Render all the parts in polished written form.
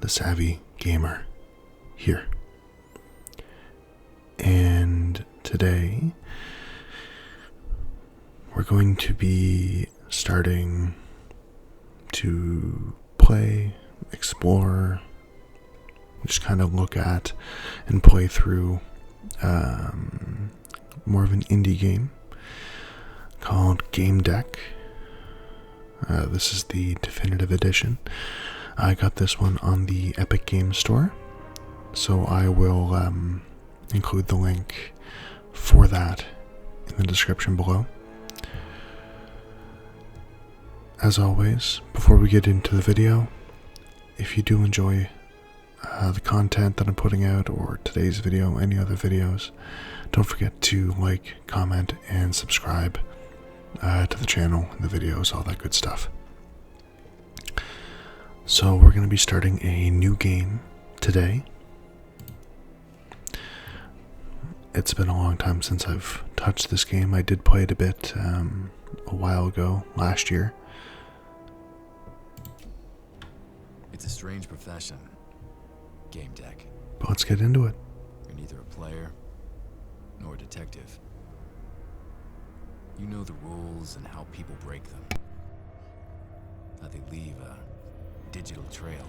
the Savvy Gamer here. And today we're going to be starting to play, explore, just kind of look at and play through more of an indie game called Gamedec. This is the definitive edition. I got this one on the Epic Games Store, so I will include the link for that in the description below. As always, before we get into the video, if you do enjoy the content that I'm putting out, or today's video, any other videos, don't forget to like, comment, and subscribe to the channel, and the videos, all that good stuff. So we're going to be starting a new game today. It's been a long time since I've touched this game. I did play it a bit a while ago, last year. It's a strange profession, Gamedec. But let's get into it. You're neither a player nor a detective. You know the rules and how people break them. How they leave a digital trail.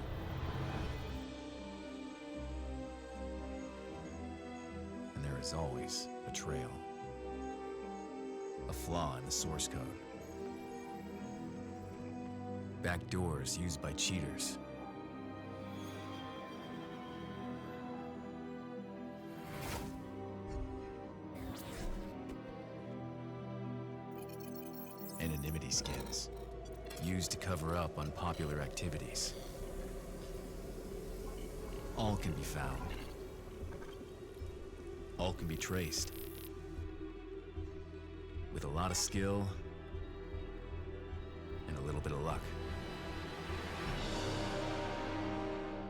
And there is always a trail. A flaw in the source code. Backdoors used by cheaters. Anonymity skins, used to cover up unpopular activities. All can be found. All can be traced. With a lot of skill and a little bit of luck.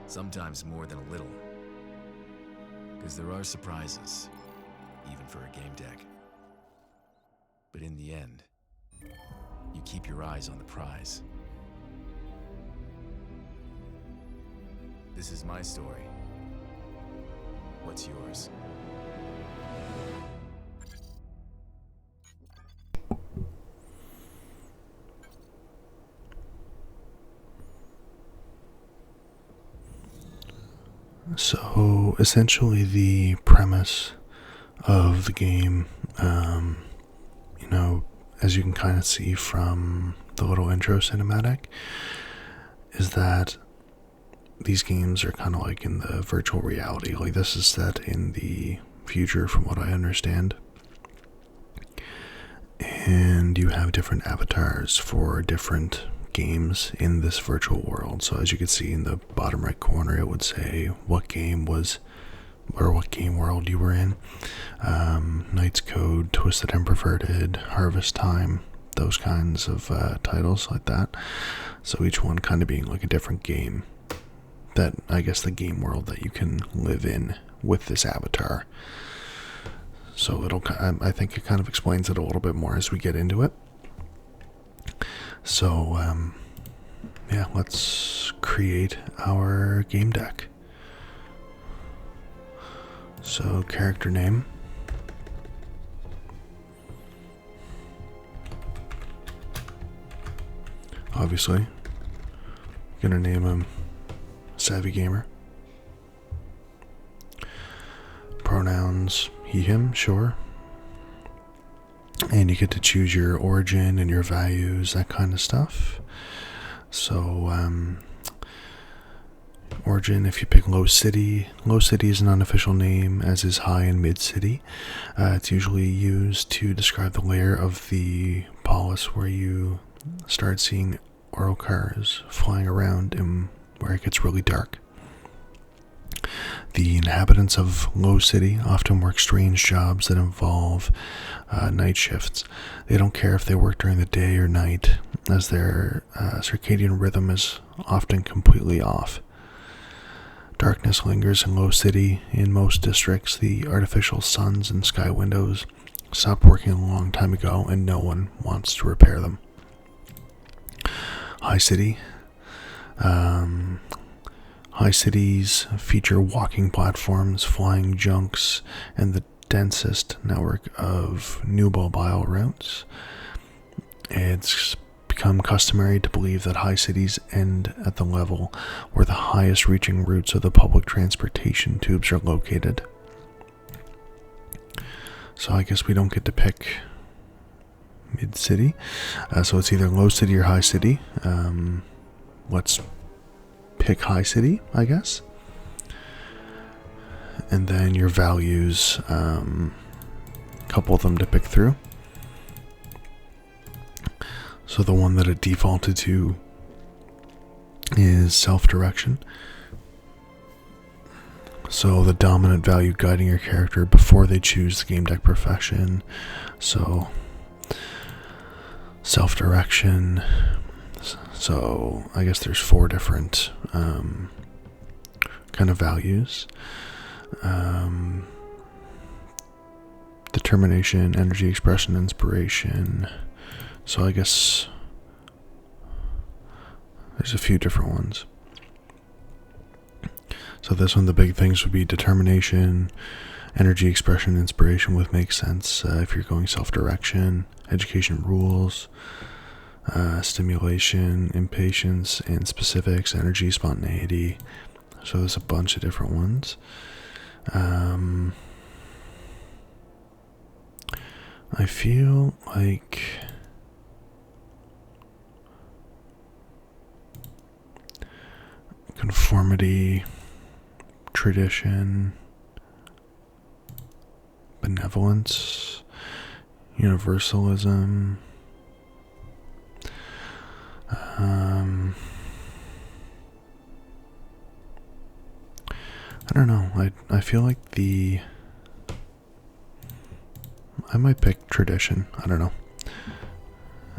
Sometimes more than a little. Because there are surprises, even for a game deck. But in the end, you keep your eyes on the prize. This is my story. What's yours? So essentially the premise of the game, as you can kind of see from the little intro cinematic, is that these games are kind of like in the virtual reality. Like, this is set in the future from what I understand. And you have different avatars for different games in this virtual world. So as you can see in the bottom right corner, it would say what game was, or what game world you were in. Knight's Code, Twisted and Perverted, Harvest Time, those kinds of titles like that. So each one kind of being like a different game, that I guess the game world that you can live in with this avatar. So I think it kind of explains it a little bit more as we get into it. So yeah, let's create our game deck. So character name. Obviously, gonna name him Savvy Gamer. Pronouns he, him, sure. And you get to choose your origin and your values, that kind of stuff. So origin, if you pick low city is an unofficial name, as is high and mid city. It's usually used to describe the layer of the polis where you start seeing oral cars flying around and where it gets really dark. The inhabitants of Low City often work strange jobs that involve night shifts. They don't care if they work during the day or night, as their circadian rhythm is often completely off. Darkness lingers in Low City. In most districts, the artificial suns and sky windows stopped working a long time ago, and no one wants to repair them. High City. High High cities feature walking platforms, flying junks, and the densest network of new mobile routes. It's become customary to believe that high cities end at the level where the highest reaching routes of the public transportation tubes are located. So I guess we don't get to pick mid-city. So it's either low city or high city. Let's pick high city, I guess. And then your values, couple of them to pick through. So the one that it defaulted to is self-direction. So the dominant value guiding your character before they choose the game deck profession. So self-direction. So I guess there's 4 different kind of values. Determination, energy, expression, inspiration. So I guess there's a few different ones. So this one, the big things would be determination, energy, expression, inspiration would make sense if you're going self-direction, education rules, stimulation, impatience, and specifics, energy, spontaneity. So there's a bunch of different ones. I feel like conformity, tradition, benevolence, universalism, I don't know. I feel like I might pick tradition. I don't know.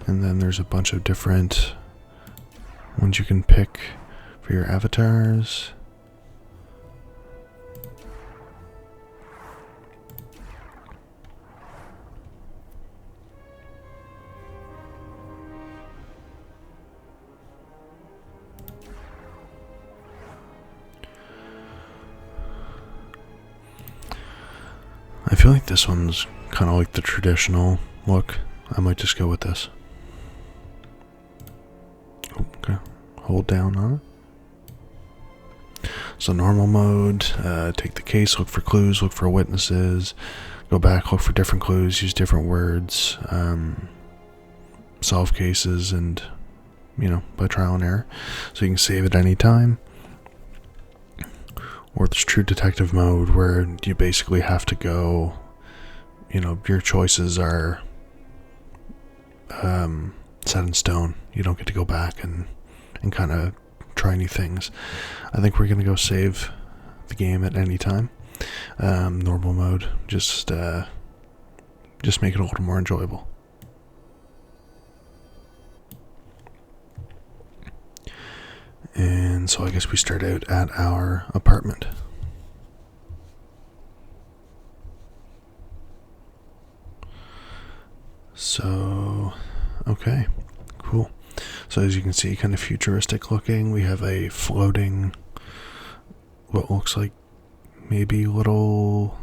And then there's a bunch of different ones you can pick for your avatars. I feel like this one's kind of like the traditional look. I might just go with this. Okay, hold down on it. So normal mode, take the case, look for clues, look for witnesses, go back, look for different clues, use different words, solve cases, and, by trial and error. So you can save at any time. Or there's true detective mode, where you basically have to go, your choices are set in stone. You don't get to go back and kind of try new things. I think we're going to go save the game at any time. Normal mode, just make it a little more enjoyable. And so I guess we start out at our apartment. So, okay, cool. So as you can see, kind of futuristic looking. We have a floating, what looks like maybe little,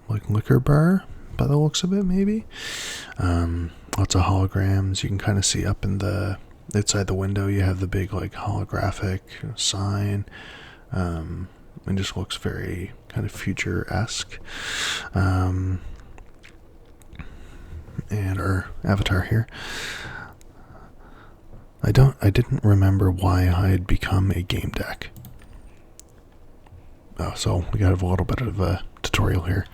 like liquor bar by the looks of it, maybe. Lots of holograms. You can kind of see up in the outside the window, you have the big like holographic sign. It just looks very kind of future-esque. And our avatar here. I didn't remember why I had become a game deck. Oh, so we got a little bit of a tutorial here.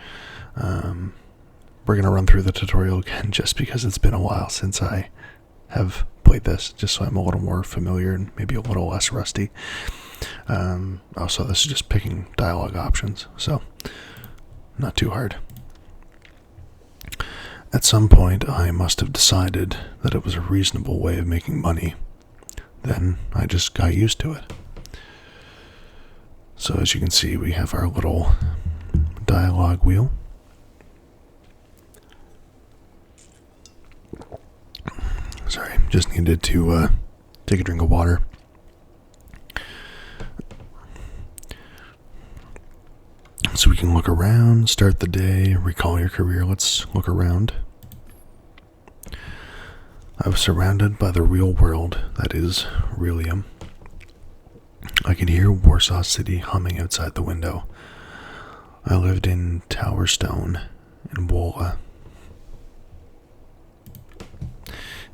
We're gonna run through the tutorial again just because it's been a while since I have played this, just so I'm a little more familiar and maybe a little less rusty. Also, this is just picking dialogue options, so not too hard. At some point, I must have decided that it was a reasonable way of making money. Then I just got used to it. So as you can see, we have our little dialogue wheel. Sorry, just needed to take a drink of water. So we can look around, start the day, recall your career. Let's look around. I was surrounded by the real world, that is, Relium. I could hear Warsaw City humming outside the window. I lived in Towerstone in Wola.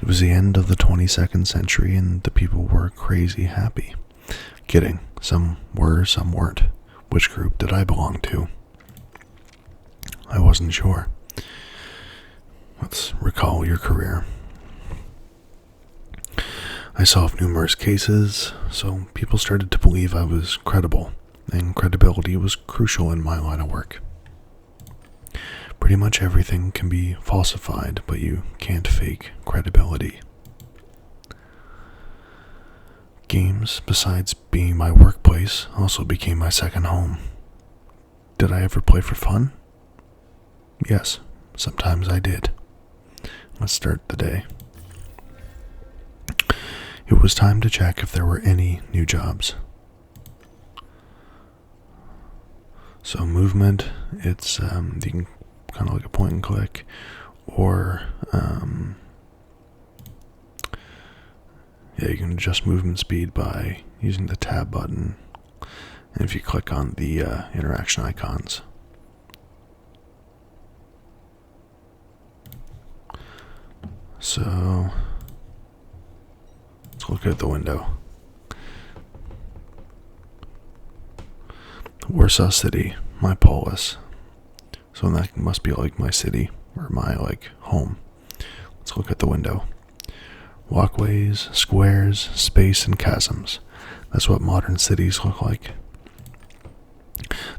It was the end of the 22nd century and the people were crazy happy. Kidding, some were, some weren't. Which group did I belong to? I wasn't sure. Let's recall your career. I solved numerous cases, so people started to believe I was credible, and credibility was crucial in my line of work. Pretty much everything can be falsified, but you can't fake credibility. Games, besides being my workplace, also became my second home. Did I ever play for fun? Yes, sometimes I did. Let's start the day. It was time to check if there were any new jobs. So movement, it's you can kind of like a point and click, or you can adjust movement speed by using the tab button, and if you click on the interaction icons. So let's look out the window. Warsaw City, my polis. So that must be like my city, or my like home. Let's look at the window. Walkways, squares, space, and chasms. That's what modern cities look like.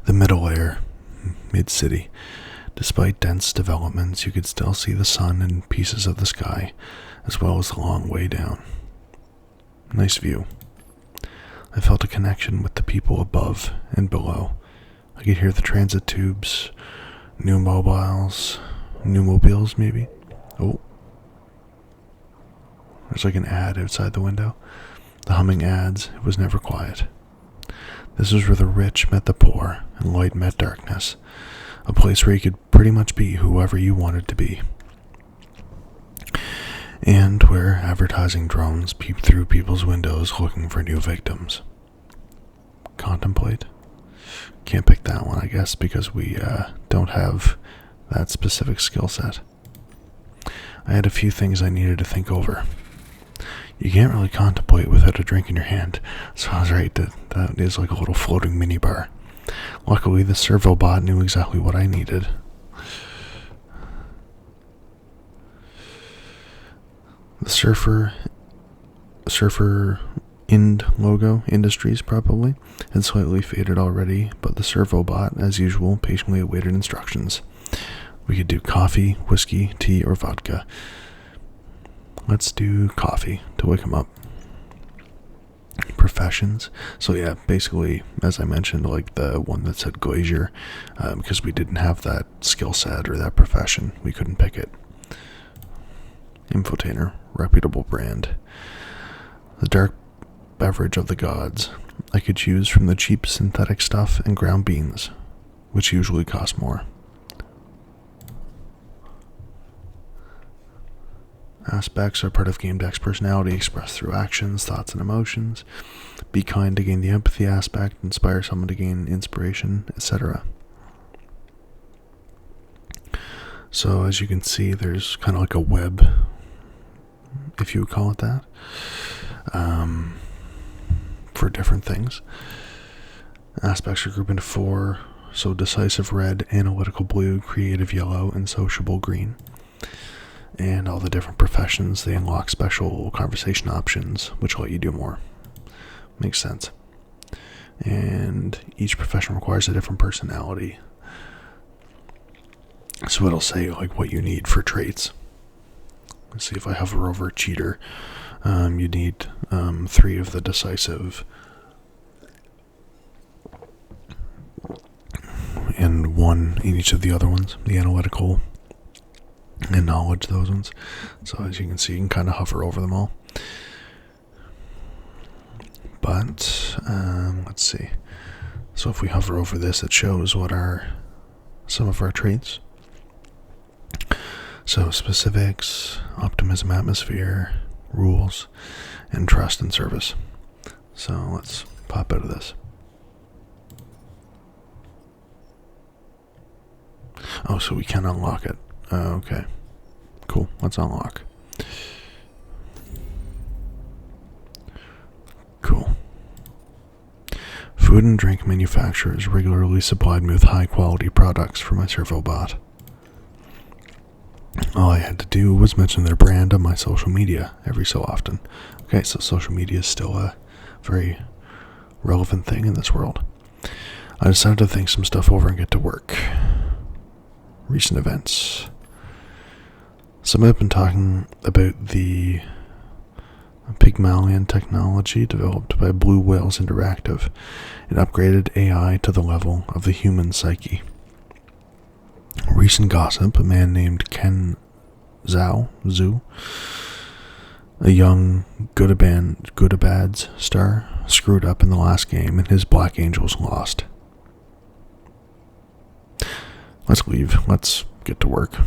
The middle layer, mid-city. Despite dense developments, you could still see the sun and pieces of the sky, as well as the long way down. Nice view. I felt a connection with the people above and below. I could hear the transit tubes, new mobiles maybe. Oh. There's like an ad outside the window. The humming ads, it was never quiet. This was where the rich met the poor and light met darkness. A place where you could pretty much be whoever you wanted to be. And where advertising drones peeped through people's windows looking for new victims. Contemplate? Can't pick that one, I guess, because we don't have that specific skill set. I had a few things I needed to think over. You can't really contemplate without a drink in your hand, so I was right, that is like a little floating minibar. Luckily, the servo bot knew exactly what I needed. The Surfer Ind logo, Industries probably, had slightly faded already, but the servo bot, as usual, patiently awaited instructions. We could do coffee, whiskey, tea, or vodka. Let's do coffee to wake him up. Professions. So yeah, basically, as I mentioned, like the one that said glazier, because we didn't have that skill set or that profession, we couldn't pick it. Infotainer, reputable brand. The dark beverage of the gods. I could choose from the cheap synthetic stuff and ground beans, which usually cost more. Aspects are part of Gamedec's personality expressed through actions, thoughts, and emotions. Be kind to gain the empathy aspect, inspire someone to gain inspiration, etc. So as you can see, there's kind of like a web, if you would call it that, for different things. Aspects are grouped into 4, so decisive red, analytical blue, creative yellow, and sociable green. And all the different professions, they unlock special conversation options, which let you do more. Makes sense. And each profession requires a different personality. So it'll say like what you need for traits. Let's see if I hover over cheater. You need 3 of the decisive and 1 in each of the other ones, the analytical and knowledge, those ones. So as you can see, you can kind of hover over them all. But let's see. So if we hover over this, it shows what are some of our traits. So specifics, optimism, atmosphere, rules, and trust and service. So let's pop out of this. Oh, so we can unlock it. Okay. Cool. Let's unlock. Cool. Food and drink manufacturers regularly supplied me with high-quality products for my servo bot. All I had to do was mention their brand on my social media every so often. Okay, so social media is still a very relevant thing in this world. I decided to think some stuff over and get to work. Recent events. Some have been talking about the Pygmalion technology developed by Blue Whales Interactive. It upgraded AI to the level of the human psyche. Recent gossip, a man named Ken Zhu, a young Good-a-Bads star, screwed up in the last game and his Black Angels lost. Let's leave. Let's get to work.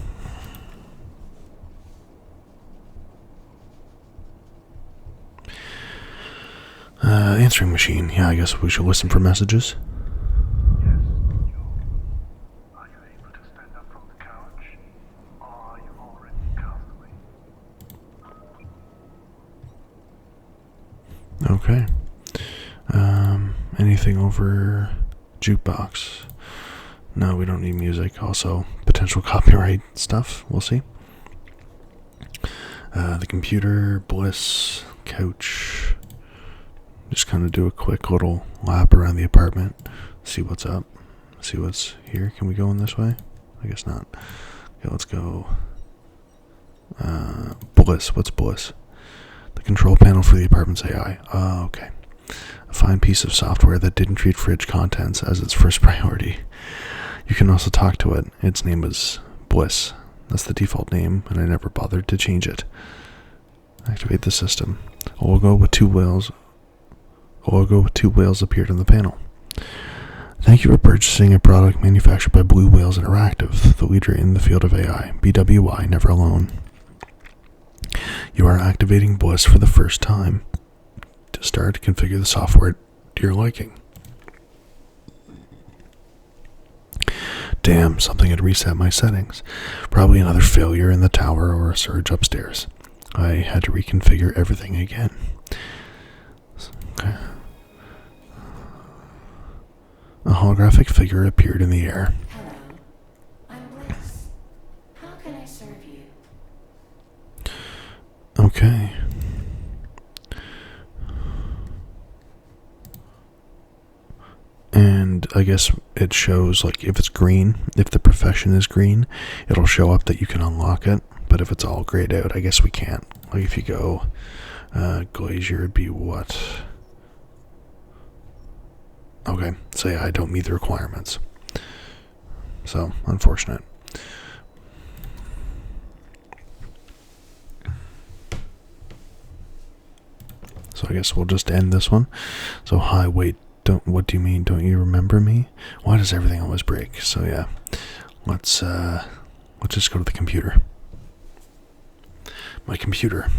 Answering machine. Yeah, I guess we should listen for messages. Yes, you. Are you able to stand up from the couch? Or are you already cast away? Okay. Anything over jukebox? No, we don't need music. Also, potential copyright stuff. We'll see. The computer, bliss, couch. Just kind of do a quick little lap around the apartment. See what's up. See what's here. Can we go in this way? I guess not. Okay, let's go. Bliss. What's bliss? The control panel for the apartment's AI. Oh, okay. A fine piece of software that didn't treat fridge contents as its first priority. You can also talk to it. Its name is Bliss. That's the default name, and I never bothered to change it. Activate the system. A logo with two whales appeared on the panel. Thank you for purchasing a product manufactured by Blue Whales Interactive, the leader in the field of AI. BWI, never alone. You are activating Bliss for the first time. To start, configure the software to your liking. Damn, something had reset my settings. Probably another failure in the tower or a surge upstairs. I had to reconfigure everything again. Okay. A holographic figure appeared in the air. Hello, I'm Bliss. How can I serve you? Okay. And I guess it shows, like, if it's green, if the profession is green, it'll show up that you can unlock it. But if it's all grayed out, I guess we can't. Like, if you go glazier, it'd be what? Okay, so yeah, I don't meet the requirements. So, unfortunate. So I guess we'll just end this one. So, hi, wait, what do you mean? Don't you remember me? Why does everything always break? So yeah, let's just go to the computer. My computer.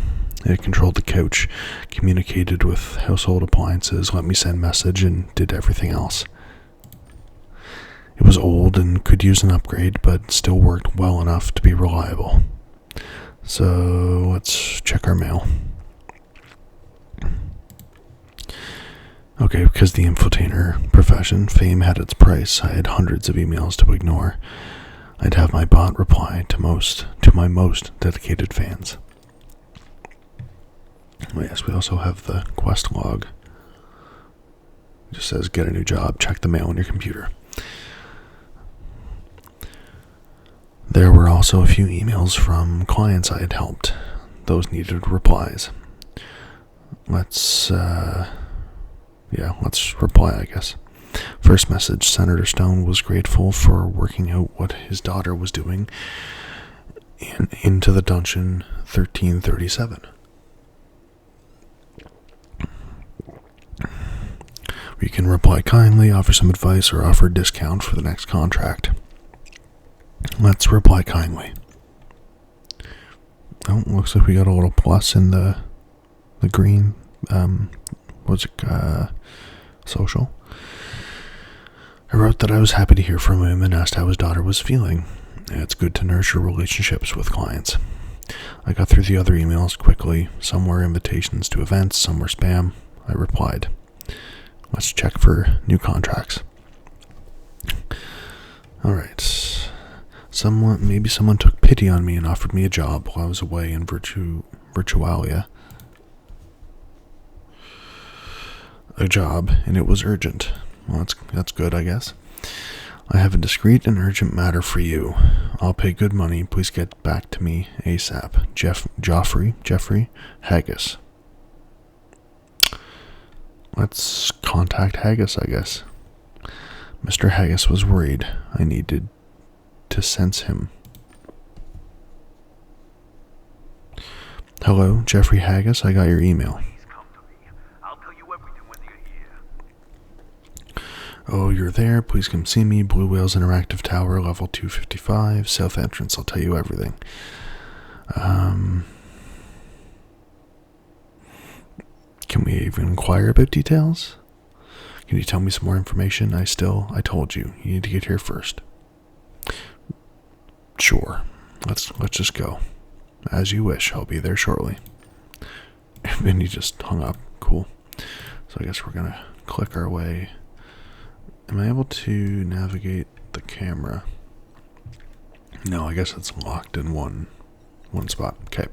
It controlled the couch, communicated with household appliances, let me send message, and did everything else. It was old and could use an upgrade, but still worked well enough to be reliable. So let's check our mail. Okay, because the infotainer profession fame had its price, I had hundreds of emails to ignore. I'd have my bot reply to my most dedicated fans. Oh yes, we also have the quest log. It just says, get a new job, check the mail on your computer. There were also a few emails from clients I had helped. Those needed replies. Let's reply, I guess. First message, Senator Stone was grateful for working out what his daughter was doing into the dungeon 1337. We can reply kindly, offer some advice, or offer a discount for the next contract. Let's reply kindly. Oh, looks like we got a little plus in the green, social. I wrote that I was happy to hear from him and asked how his daughter was feeling. It's good to nurture relationships with clients. I got through the other emails quickly. Some were invitations to events, some were spam. I replied. Let's check for new contracts. Alright. Maybe someone took pity on me and offered me a job while I was away in Virtualia. A job, and it was urgent. Well, that's good, I guess. I have a discreet and urgent matter for you. I'll pay good money. Please get back to me ASAP. Jeffrey Haggis. Let's contact Haggis, I guess. Mr. Haggis was worried. I needed to sense him. Hello, Jeffrey Haggis. I got your email. Please come to me. I'll tell you everything when you're here. Oh, you're there. Please come see me. Blue Whales Interactive Tower, level 255, south entrance. I'll tell you everything. Can we even inquire about details? Can you tell me some more information? I told you. You need to get here first. Sure. Let's just go. As you wish. I'll be there shortly. And he just hung up. Cool. So I guess we're gonna click our way. Am I able to navigate the camera? No, I guess it's locked in one spot. Okay.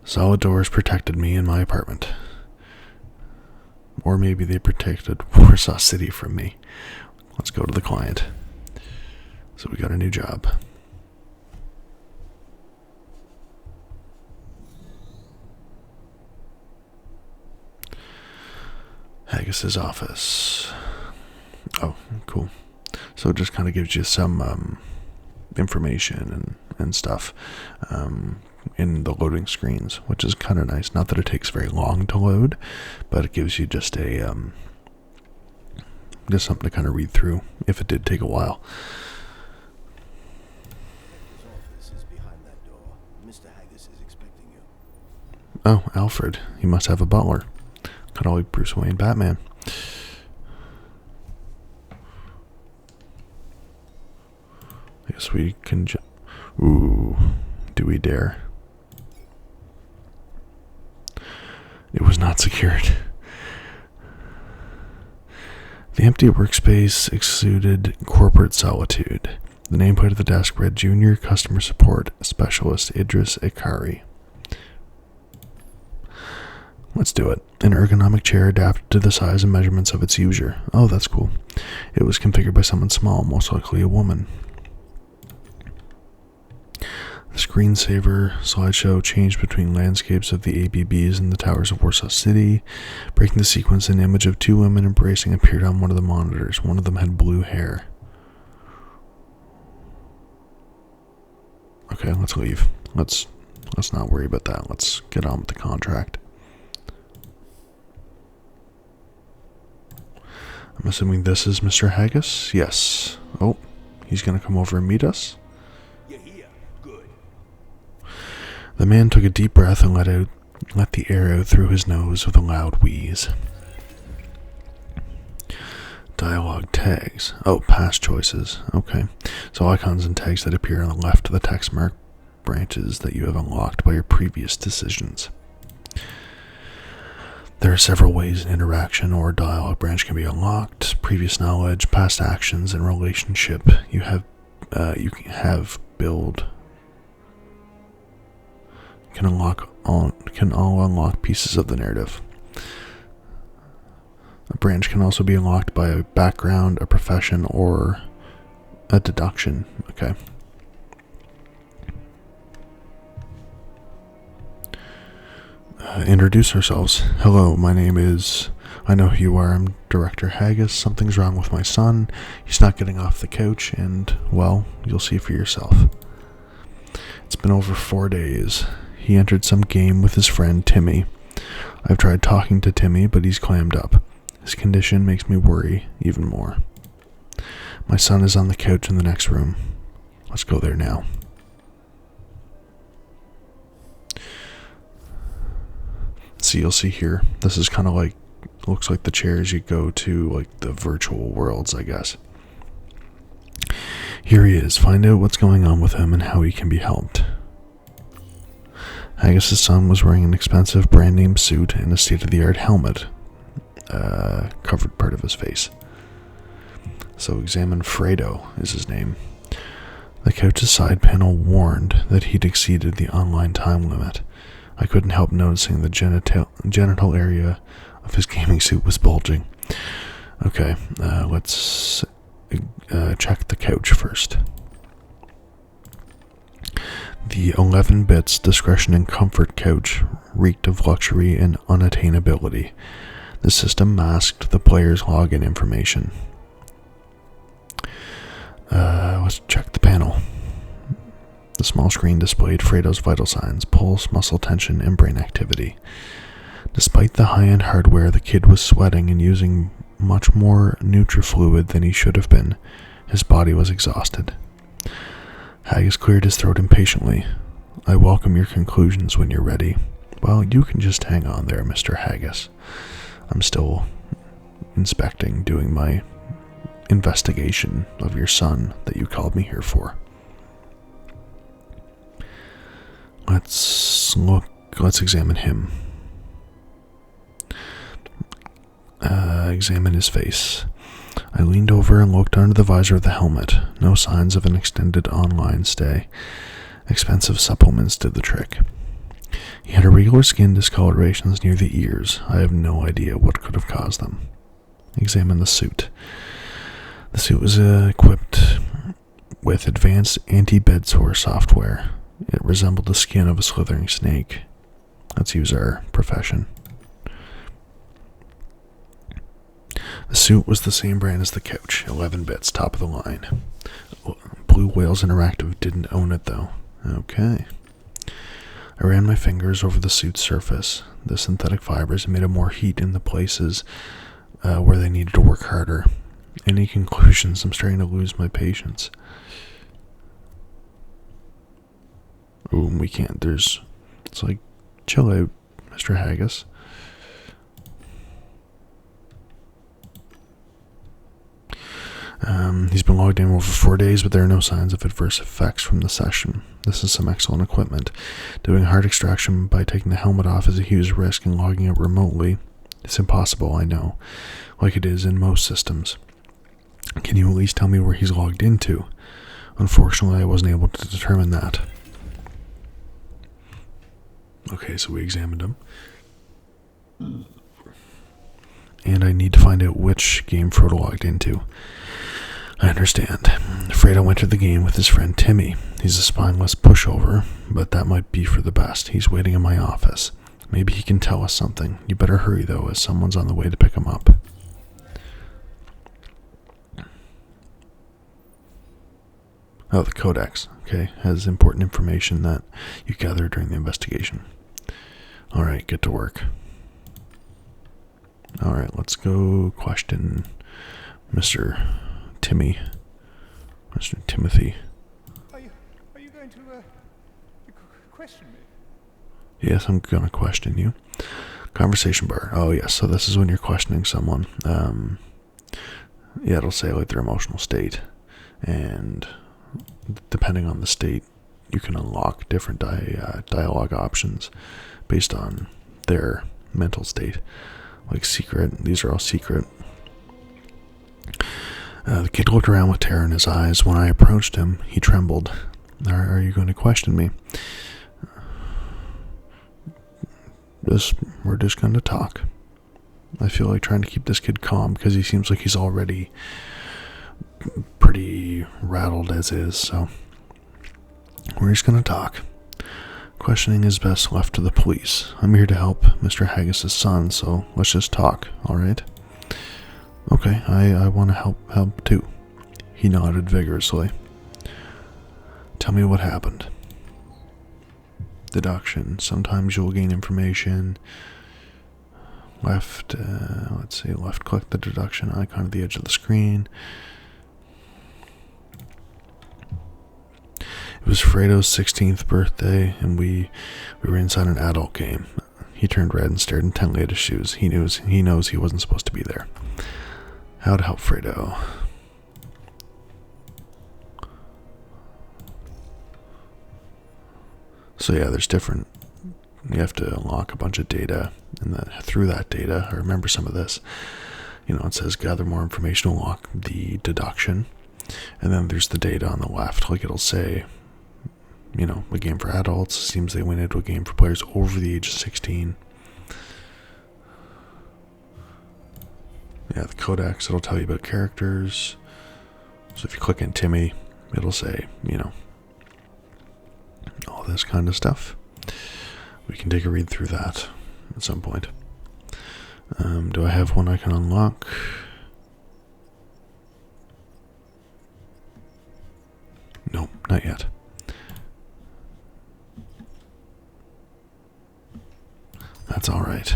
Solid doors protected me in my apartment. Or maybe they protected Warsaw City from me. Let's go to the client. So we got a new job. Haggis's office. Oh, cool. So it just kind of gives you some information and stuff in the loading screens, which is kind of nice. Not that it takes very long to load, but it gives you just something to kind of read through if it did take a while. His office is behind that door. Mr. Haggis is expecting you. Oh, Alfred. He must have a butler. Kind of like Bruce Wayne Batman. I guess we can ooh, do we dare? It was not secured. The empty workspace exuded corporate solitude. The nameplate of the desk read Junior Customer Support Specialist Idris Ikari. Let's do it. An ergonomic chair adapted to the size and measurements of its user. Oh, that's cool. It was configured by someone small, most likely a woman. The screensaver slideshow changed between landscapes of the ABBs and the towers of Warsaw City. Breaking the sequence, an image of two women embracing appeared on one of the monitors. One of them had blue hair. Okay, let's leave. Let's not worry about that. Let's get on with the contract. I'm assuming this is Mr. Haggis? Yes. Oh, he's gonna come over and meet us. You're here. Good. The man took a deep breath and let the air out through his nose with a loud wheeze. Dialogue tags. Oh, past choices. Okay. So icons and tags that appear on the left of the text mark branches that you have unlocked by your previous decisions. There are several ways an interaction or dialogue branch can be unlocked. Previous knowledge, past actions, and relationship you build can all unlock pieces of the narrative. A branch can also be unlocked by a background, a profession, or a deduction. Okay. Introduce ourselves. Hello, my name is... I know who you are. I'm Director Haggis. Something's wrong with my son. He's not getting off the couch, and, well, you'll see for yourself. It's been over 4 days. He entered some game with his friend Timmy. I've tried talking to Timmy, but he's clammed up. His condition makes me worry even more. My son is on the couch in the next room. Let's go there now. So you'll see here, this is kind of like, looks like the chairs you go to, like the virtual worlds, I guess. Here he is. Find out what's going on with him and how he can be helped. Haggis' son was wearing an expensive brand name suit and a state-of-the-art helmet. Covered part of his face. So examine Fredo is his name. The couch's side panel warned that he'd exceeded the online time limit. I couldn't help noticing the genital area of his gaming suit was bulging. Okay, let's check the couch first. The 11 bits discretion and comfort couch reeked of luxury and unattainability. The system masked the player's login information. Let's check the panel. The small screen displayed Fredo's vital signs: pulse, muscle tension, and brain activity. Despite the high-end hardware, the kid was sweating and using much more nutrifluid than he should have been. His body was exhausted. Haggis cleared his throat impatiently. I welcome your conclusions when you're ready. Well, you can just hang on there, Mr. Haggis. I'm still inspecting, doing my investigation of your son that you called me here for. Let's examine him. Examine his face. I leaned over and looked under the visor of the helmet. No signs of an extended online stay. Expensive supplements did the trick. He had irregular skin discolorations near the ears. I have no idea what could have caused them. Examine the suit. The suit was equipped with advanced anti-bed sore software. It resembled the skin of a slithering snake. Let's use our profession. The suit was the same brand as the couch, 11 bits, top of the line. Blue Whales Interactive didn't own it though. Okay. I ran my fingers over the suit's surface. The synthetic fibers emitted more heat in the places where they needed to work harder. Any conclusions? I'm starting to lose my patience. Oh, we can't. It's like, chill out, Mr. Haggis. He's been logged in over 4 days, but there are no signs of adverse effects from the session. This is some excellent equipment. Doing heart extraction by taking the helmet off is a huge risk, and logging it remotely, it's impossible, I know, like it is in most systems. Can you at least tell me where he's logged into? Unfortunately, I wasn't able to determine that. Okay, so we examined him. And I need to find out which game Frodo logged into. I understand. Fredo entered the game with his friend Timmy. He's a spineless pushover, but that might be for the best. He's waiting in my office. Maybe he can tell us something. You better hurry, though, as someone's on the way to pick him up. Oh, the codex. Okay, has important information that you gathered during the investigation. Alright, get to work. Alright, let's go question Mr. Timothy. Are you going to question me? Yes, I'm going to question you. Conversation bar. Oh, yes, so this is when you're questioning someone. Yeah, it'll say like their emotional state. And depending on the state, you can unlock different dialogue options based on their mental state. Like secret. These are all secret. The kid looked around with terror in his eyes. When I approached him, he trembled. Are you going to question me? We're just going to talk. I feel like trying to keep this kid calm because he seems like he's already pretty rattled as is, so we're just going to talk. Questioning is best left to the police. I'm here to help Mr. Haggis' son, so let's just talk, alright? Okay, I want to help too. He nodded vigorously. Tell me what happened. Deduction. Sometimes you'll gain information. Left, let's see, left click the deduction icon at the edge of the screen. It was Fredo's 16th birthday, and we were inside an adult game. He turned red and stared intently at his shoes. He knows he wasn't supposed to be there. How to help Fredo? So yeah, there's different. You have to unlock a bunch of data, and then through that data, I remember some of this. It says gather more information, unlock the deduction, and then there's the data on the left. Like it'll say, a game for adults. Seems they went into a game for players over the age of 16. Yeah, the codex, it'll tell you about characters. So if you click in Timmy, it'll say, all this kind of stuff. We can take a read through that at some point. Do I have one I can unlock? Nope, not yet. That's all right.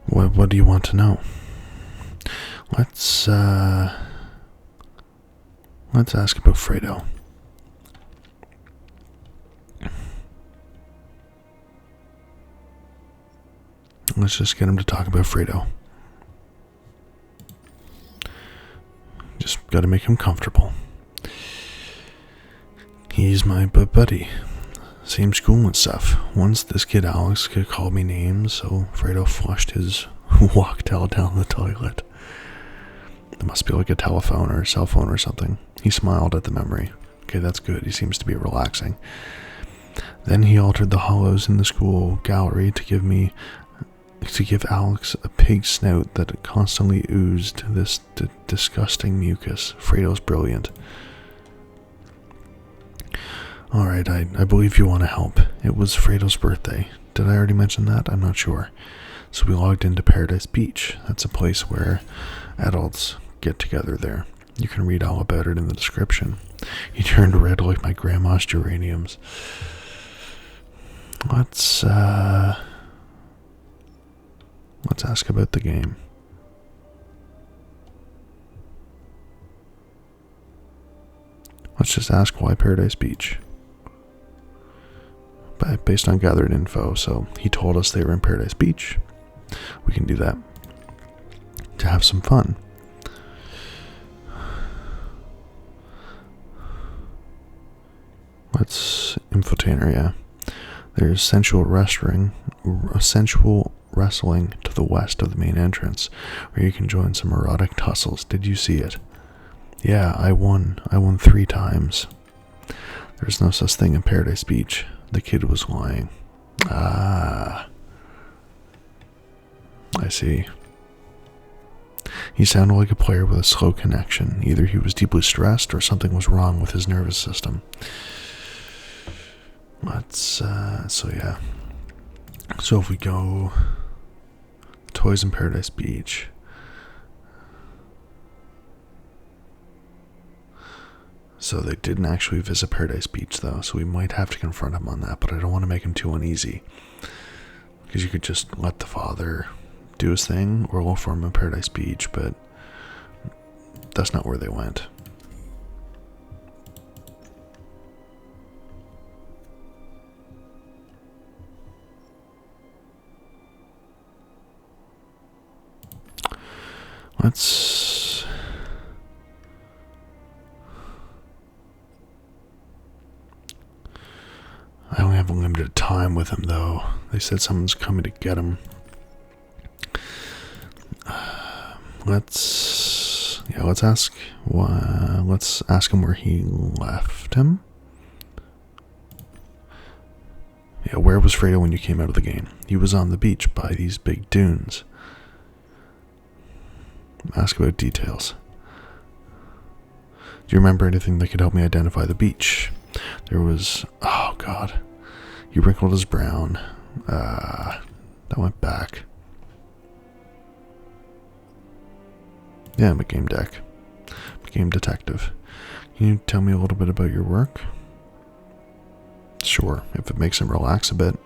What do you want to know? Let's ask about Fredo. Let's just get him to talk about Fredo. Just gotta make him comfortable. He's my buddy. Same school and stuff. Once this kid Alex could call me names, so Fredo flushed his walk-tail down the toilet. It must be like a telephone or a cell phone or something. He smiled at the memory. Okay, that's good. He seems to be relaxing. Then he altered the hollows in the school gallery to give Alex a pig snout that constantly oozed this disgusting mucus. Fredo's brilliant. Alright, I believe you want to help. It was Fredo's birthday. Did I already mention that? I'm not sure. So we logged into Paradise Beach. That's a place where adults get together there. You can read all about it in the description. He turned red like my grandma's geraniums. Let's ask about the game. Let's just ask why Paradise Beach. Based on gathered info, so he told us they were in Paradise Beach. We can do that to have some fun. Let's infotainer, yeah. There's sensual wrestling to the west of the main entrance, where you can join some erotic tussles. Did you see it? Yeah, I won 3 times. There's no such thing in Paradise Beach. The kid was lying. Ah. I see. He sounded like a player with a slow connection. Either he was deeply stressed or something was wrong with his nervous system. So yeah. So if we go Toys in Paradise Beach. So they didn't actually visit Paradise Beach though, so we might have to confront him on that, but I don't want to make him too uneasy. Because you could just let the father do his thing, or look for him in Paradise Beach, but that's not where they went. I only have a limited time with him though. They said someone's coming to get him. Let's ask him where he left him. Yeah, where was Fredo when you came out of the game? He was on the beach by these big dunes. Ask about details. Do you remember anything that could help me identify the beach? There was... Oh, God. He wrinkled his brown. That went back. Yeah, I'm a Gamedec. I'm a game detective. Can you tell me a little bit about your work? Sure, if it makes him relax a bit.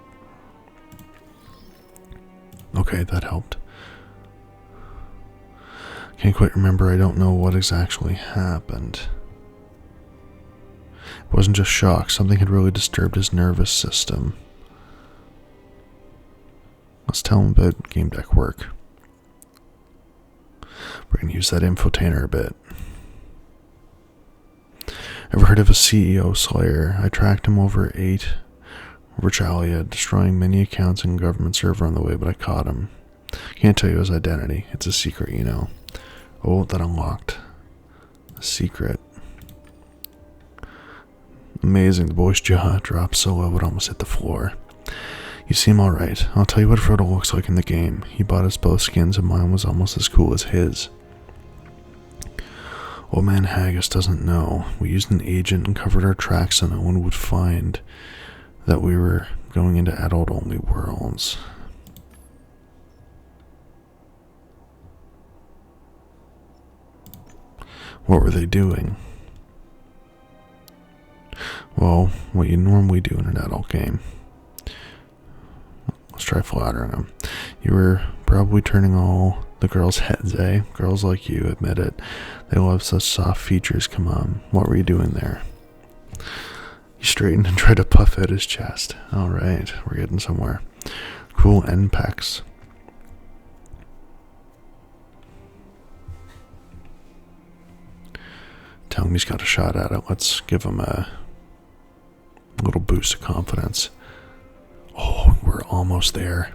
Okay, that helped. Can't quite remember. I don't know what exactly happened. It wasn't just shock. Something had really disturbed his nervous system. Let's tell him about Gamedec work. We're going to use that infotainer a bit. Ever heard of a CEO Slayer? I tracked him over Chalia, destroying many accounts and government server on the way, but I caught him. Can't tell you his identity. It's a secret, you know. Oh, that unlocked. A secret. Amazing. The boy's jaw dropped so low it almost hit the floor. You seem alright. I'll tell you what Frodo looks like in the game. He bought us both skins and mine was almost as cool as his. Old man Haggis doesn't know. We used an agent and covered our tracks so no one would find that we were going into adult-only worlds. What were they doing? Well, what you normally do in an adult game. Let's try flattering them. You were probably turning all the girls' heads, eh? Girls like you, admit it. They love such soft features, come on. What were you doing there? He straightened and tried to puff out his chest. Alright, we're getting somewhere. Cool end pecs. Tell him he's got a shot at it. Let's give him a little boost of confidence. Oh, we're almost there.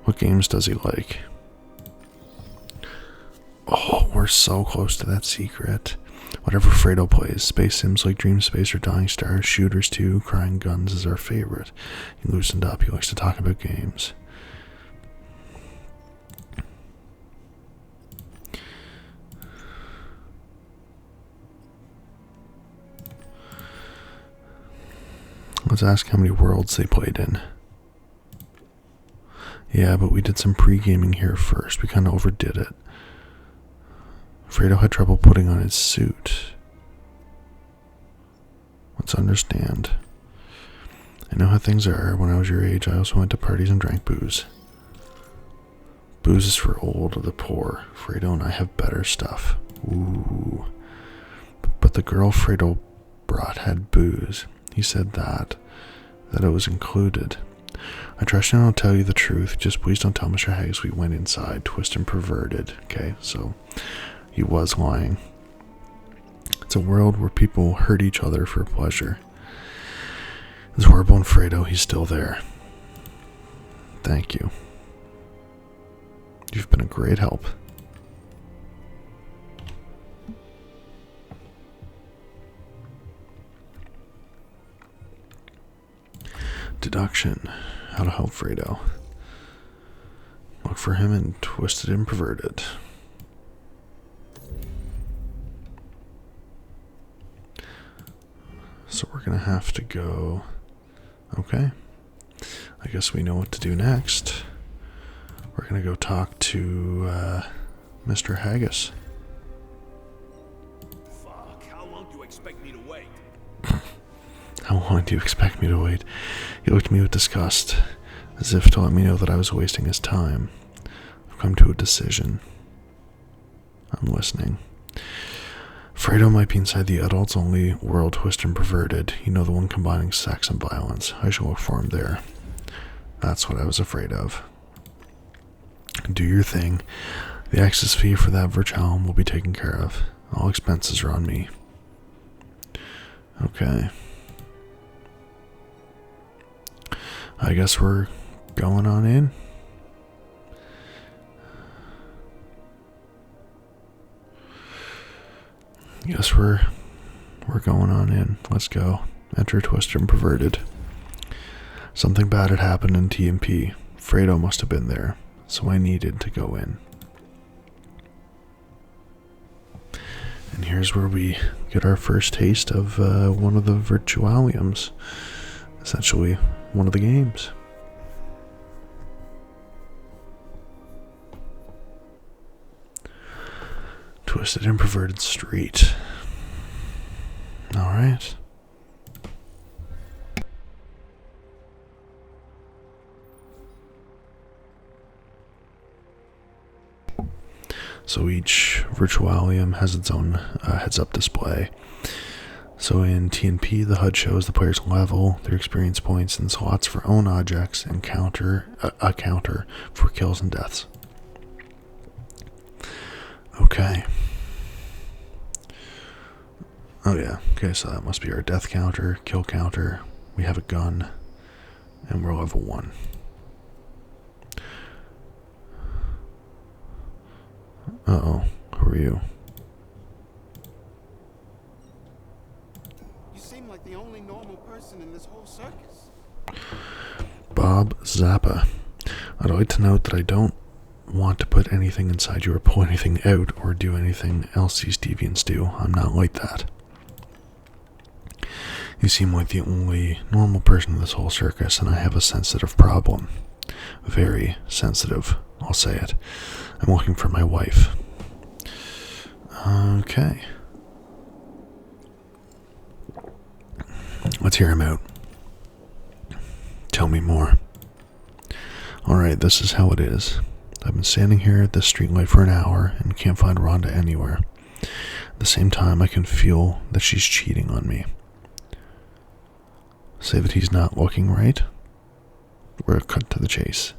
What games does he like? Oh, we're so close to that secret. Whatever Fredo plays, space sims like Dream Space or Dying Stars, shooters too, Crying Guns is our favorite. He loosened up, he likes to talk about games. Let's ask how many worlds they played in. Yeah, but we did some pre-gaming here first. We kind of overdid it. Fredo had trouble putting on his suit. Let's understand. I know how things are. When I was your age, I also went to parties and drank booze. Booze is for old or the poor. Fredo and I have better stuff. Ooh. But the girl Fredo brought had booze. He said that it was included. I trust you and I'll tell you the truth. Just please don't tell Mr. Haggis we went inside, twisted and perverted. Okay, so he was lying. It's a world where people hurt each other for pleasure. It's horrible and Fredo, he's still there. Thank you. You've been a great help. Deduction. How to help Fredo. Look for him in Twisted and Perverted. So we're gonna have to go. Okay. I guess we know what to do next. We're gonna go talk to Mr. Haggis. Fuck, how long do you expect me to wait? How long do you expect me to wait? He looked at me with disgust, as if to let me know that I was wasting his time. I've come to a decision. I'm listening. Fredo might be inside the adults-only world, Twisted and Perverted. You know, the one combining sex and violence. I shall look for him there. That's what I was afraid of. Do your thing. The access fee for that Virtualm will be taken care of. All expenses are on me. Okay. I guess we're going on in. Guess we're going on in. Let's go. Enter Twisted and Perverted. Something bad had happened in TMP. Fredo must have been there, so I needed to go in. And here's where we get our first taste of one of the Virtualiums. Essentially, one of the games. Twisted and Perverted Street. Alright. So each virtualium has its own heads-up display. So in TNP, the HUD shows the player's level, their experience points, and slots for own objects, and a counter for kills and deaths. Okay. Oh yeah, okay, so that must be our death counter, kill counter. We have a gun, and we're level 1. Uh-oh, who are you? You seem like the only normal person in this whole circus. Bob Zappa. I'd like to note that I don't want to put anything inside you or pull anything out or do anything else these deviants do. I'm not like that. You seem like the only normal person in this whole circus, and I have a sensitive problem. Very sensitive, I'll say it. I'm looking for my wife. Okay. Let's hear him out. Tell me more. Alright, this is how it is. I've been standing here at this streetlight for an hour and can't find Rhonda anywhere. At the same time, I can feel that she's cheating on me. Say that he's not looking right. We're cut to the chase.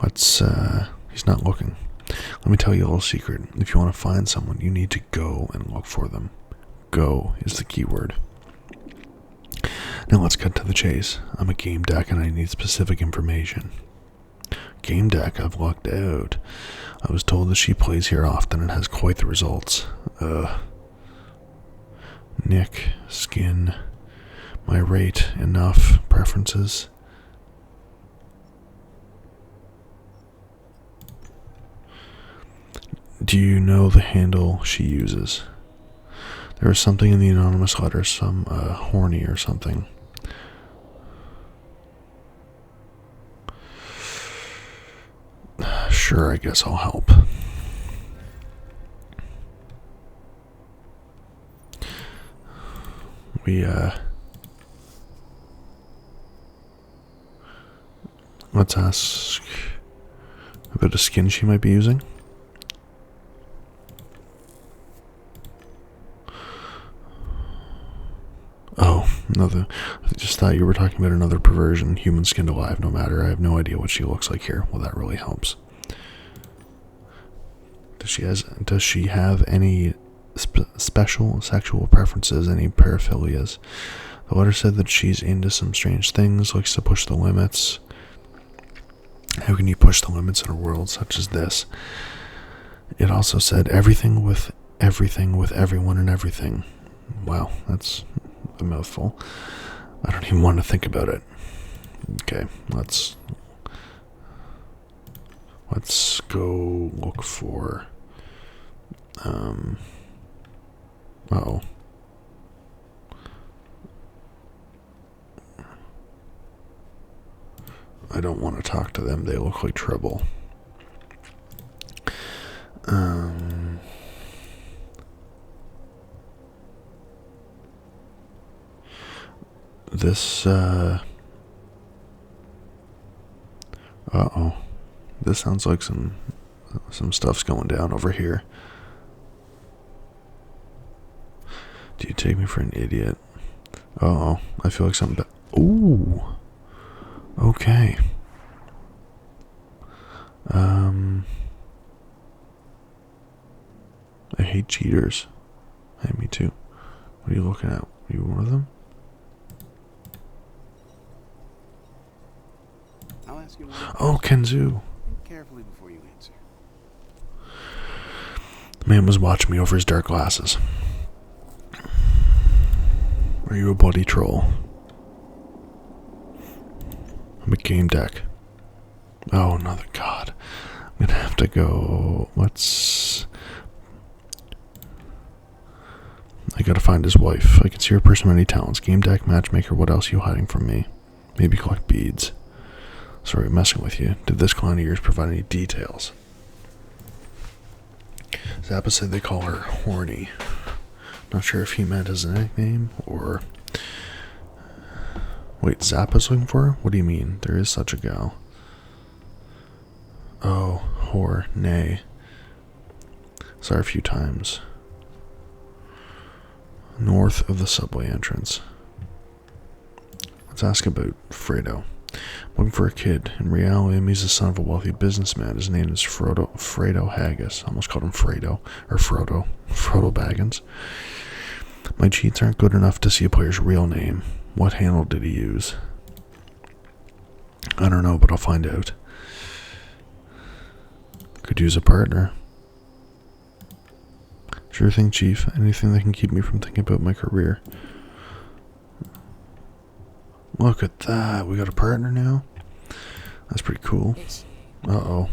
He's not looking. Let me tell you a little secret. If you want to find someone, you need to go and look for them. Go is the key word. Now let's cut to the chase. I'm a Gamedec and I need specific information. Gamedec, I've lucked out. I was told that she plays here often and has quite the results. Nick, skin, my rate, enough, preferences. Do you know the handle she uses? There was something in the anonymous letter, some horny or something. Sure, I guess I'll help. Let's ask about a skin she might be using. Oh, another. I just thought you were talking about another perversion, human skinned alive, no matter. I have no idea what she looks like here. Well, that really helps. Does she have any special sexual preferences, any paraphilias? The letter said that she's into some strange things, likes to push the limits. How can you push the limits in a world such as this? It also said everything with everyone and everything. Wow, that's a mouthful. I don't even want to think about it. Okay, let's go look for uh-oh. I don't want to talk to them. They look like trouble. This, uh-oh. This sounds like some stuff's going down over here. Do you take me for an idiot? Uh-oh. I feel like something... Ooh. Okay. I hate cheaters. Hey, me too. What are you looking at? Are you one of them? I'll ask you one. Oh, Kenzu. Think carefully before you answer. The man was watching me over his dark glasses. Are you a bloody troll? I'm a Gamedec. Oh, another god. I'm gonna have to go. I gotta find his wife. I can see her personality talents. Gamedec, matchmaker, what else are you hiding from me? Maybe collect beads. Sorry, messing with you. Did this client of yours provide any details? Zappa said they call her horny. Not sure if he meant as a nickname or... Wait, Zappa's looking for her? What do you mean? There is such a gal. Oh, whore, nay. Sorry, a few times. North of the subway entrance. Let's ask about Fredo. Looking for a kid. In reality, he's the son of a wealthy businessman. His name is Fredo Haggis. Almost called him Fredo. Or Frodo. Frodo Baggins. My cheats aren't good enough to see a player's real name. What handle did he use? I don't know, but I'll find out. Could use a partner. Sure thing, Chief. Anything that can keep me from thinking about my career. Look at that. We got a partner now. That's pretty cool. Uh-oh.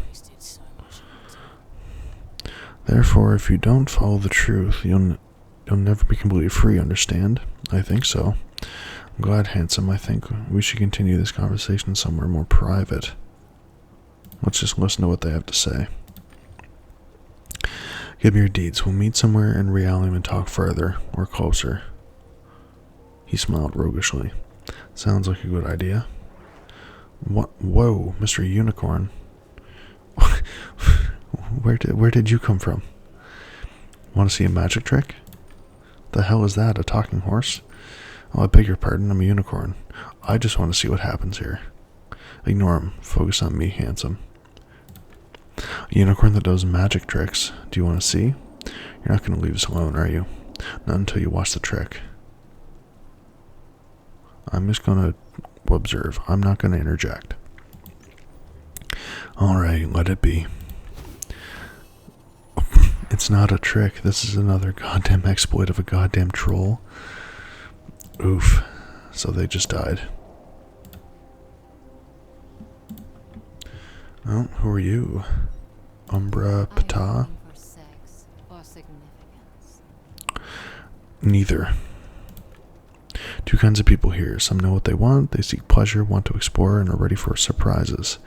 Therefore, if you don't follow the truth, you'll never be completely free, understand? I think so. I'm glad, handsome. I think we should continue this conversation somewhere more private. Let's just listen to what they have to say. Give me your deeds. We'll meet somewhere in reality and talk further, or closer. He smiled roguishly. Sounds like a good idea. What? Whoa, Mr. Unicorn. Where did you come from? Want to see a magic trick? The hell is that? A talking horse? Oh, I beg your pardon. I'm a unicorn. I just want to see what happens here. Ignore him. Focus on me, handsome. A unicorn that does magic tricks. Do you want to see? You're not going to leave us alone, are you? Not until you watch the trick. I'm just going to observe. I'm not going to interject. Alright, let it be. It's not a trick. This is another goddamn exploit of a goddamn troll. Oof. So they just died. Oh, who are you? Umbra Pata? For sex or significance. Neither. Two kinds of people here. Some know what they want, they seek pleasure, want to explore, and are ready for surprises.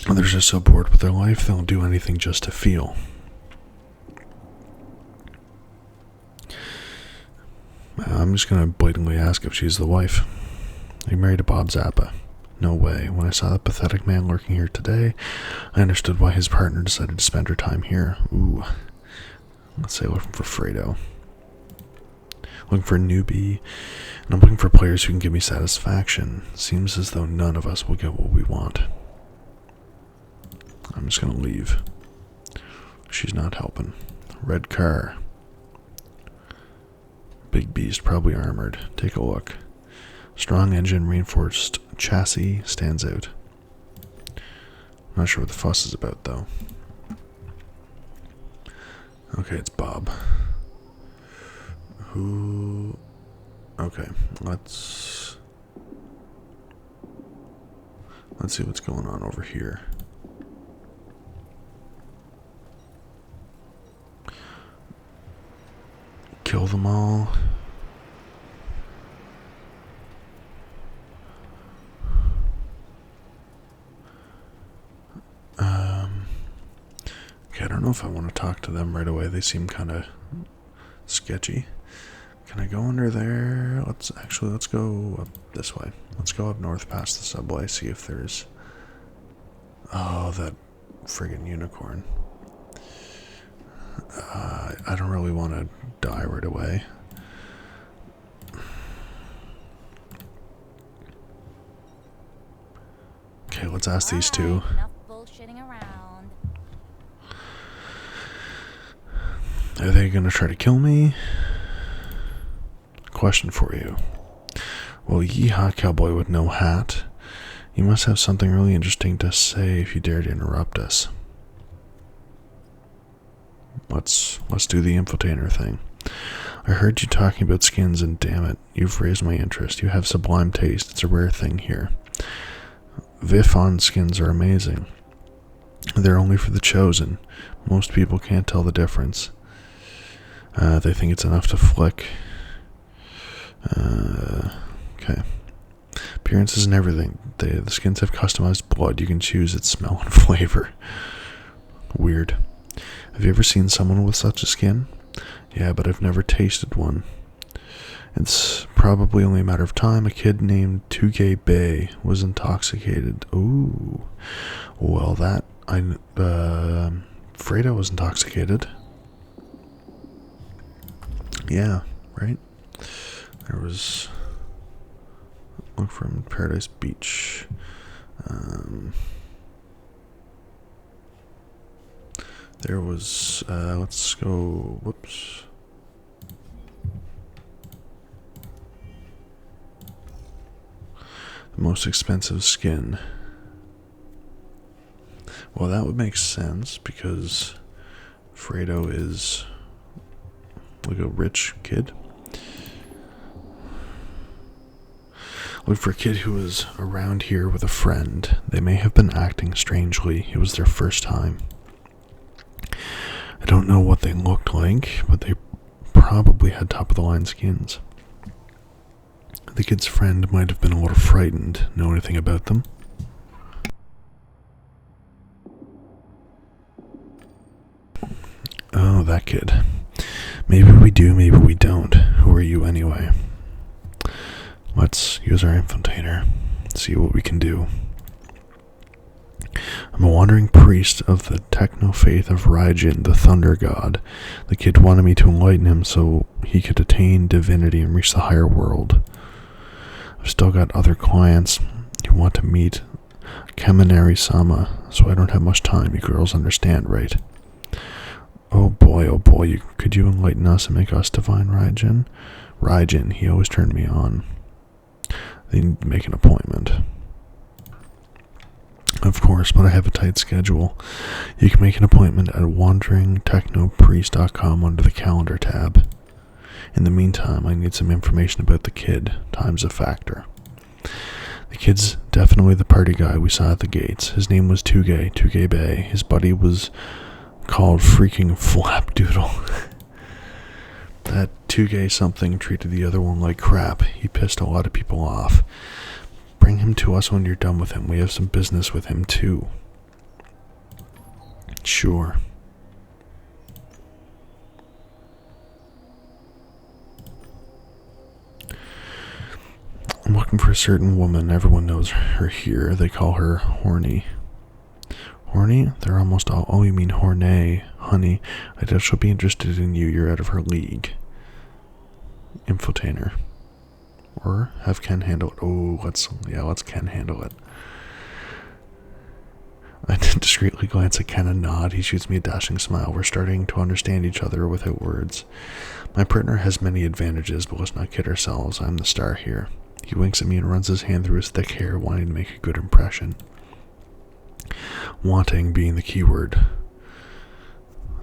Others are so bored with their life, they'll do anything just to feel. I'm just going to blatantly ask if she's the wife. Are you married to Bob Zappa? No way. When I saw that pathetic man lurking here today, I understood why his partner decided to spend her time here. Ooh. Let's say looking for Fredo. Looking for a newbie. And I'm looking for players who can give me satisfaction. Seems as though none of us will get what we want. I'm just going to leave. She's not helping. Red car. Big beast, probably armored. Take a look. Strong engine, reinforced chassis stands out. Not sure what the fuss is about, though. Okay, it's Bob. Who... Okay, let's see what's going on over here. Kill them all. Okay, I don't know if I want to talk to them right away. They seem kind of sketchy. Can I go under there? Let's go up this way. Let's go up north past the subway, see if there's... Oh, that friggin' unicorn. I don't really want to die right away. Okay, let's ask these two. Enough bullshitting around. Are they gonna try to kill me? Question for you. Well, yeehaw, cowboy with no hat. You must have something really interesting to say if you dare to interrupt us. Let's do the infotainer thing. I heard you talking about skins, and damn it, you've raised my interest. You have sublime taste. It's a rare thing here. Vifon skins are amazing. They're only for the chosen. Most people can't tell the difference. They think it's enough to flick. Okay. Appearance isn't everything. The skins have customized blood. You can choose its smell and flavor. Weird. Have you ever seen someone with such a skin? Yeah, but I've never tasted one. It's probably only a matter of time. A kid named Tugay Bay was intoxicated. Ooh. Well, that Fredo was intoxicated. Yeah, right? There was... Look from Paradise Beach. There was... let's go... Whoops. The most expensive skin. Well, that would make sense because Fredo is like a rich kid. Look for a kid who was around here with a friend. They may have been acting strangely. It was their first time. I don't know what they looked like, but they probably had top-of-the-line skins. The kid's friend might have been a little frightened. Know anything about them? Oh, that kid. Maybe we do, maybe we don't. Who are you anyway? Let's use our infiltrator. See what we can do. I'm a wandering priest of the techno-faith of Raijin, the thunder god. The kid wanted me to enlighten him so he could attain divinity and reach the higher world. I've still got other clients who want to meet Kaminari-sama, so I don't have much time. You girls understand, right? Oh boy, could you enlighten us and make us divine Raijin? Raijin, he always turned me on. They need to make an appointment. Of course, but I have a tight schedule. You can make an appointment at wanderingtechnopriest.com under the calendar tab. In the meantime, I need some information about the kid. Time's a factor. The kid's definitely the party guy we saw at the gates. His name was Tugay Bay. His buddy was called freaking Flapdoodle. That Tugay something treated the other one like crap. He pissed a lot of people off. Bring him to us when you're done with him. We have some business with him too. Sure. I'm looking for a certain woman. Everyone knows her here. They call her Horny. Horny? They're almost all... Oh, you mean Hornay. Honey, I doubt she'll be interested in you. You're out of her league. Infiltrator. Or have Ken handle it. Oh, let's Ken handle it. I discreetly glance at Ken and nod. He shoots me a dashing smile. We're starting to understand each other without words. My partner has many advantages, but let's not kid ourselves. I'm the star here. He winks at me and runs his hand through his thick hair, wanting to make a good impression. Wanting being the key word.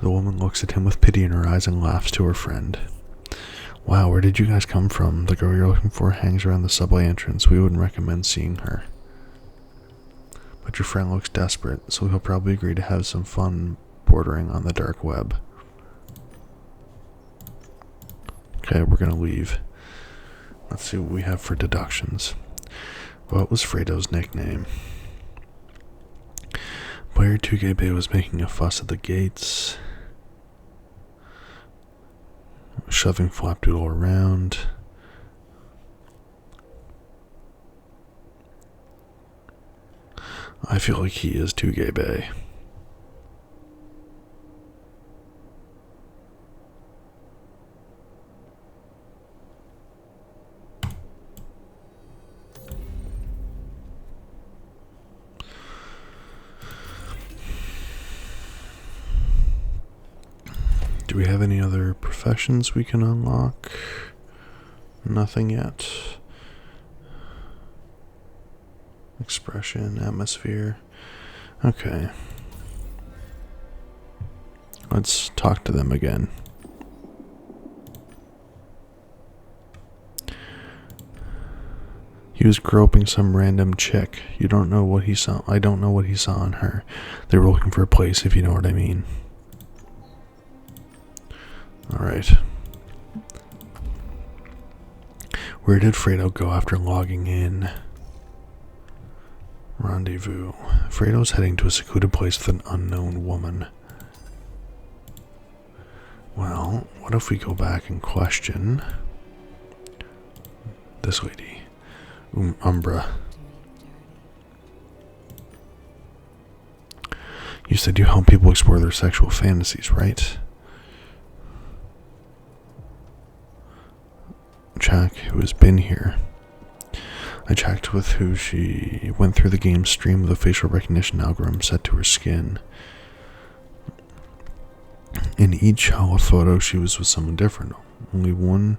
The woman looks at him with pity in her eyes and laughs to her friend. Wow, where did you guys come from? The girl you're looking for hangs around the subway entrance. We wouldn't recommend seeing her. But your friend looks desperate, so he'll probably agree to have some fun bordering on the dark web. Okay, we're gonna leave. Let's see what we have for deductions. What was Fredo's nickname? Player 2GB was making a fuss at the gates, shoving Flapdoodle around. I feel like he is 2GB. Do we have any other professions we can unlock? Nothing yet. Expression, atmosphere. Okay. Let's talk to them again. He was groping some random chick. You don't know what he saw. I don't know what he saw in her. They were looking for a place, if you know what I mean. Alright. Where did Fredo go after logging in? Rendezvous. Fredo's heading to a secluded place with an unknown woman. Well, what if we go back and question this lady? Umbra. You said you help people explore their sexual fantasies, right? Jack, who has been here. I checked with who she went through the game stream with a facial recognition algorithm set to her skin. In each holo photo, she was with someone different. Only one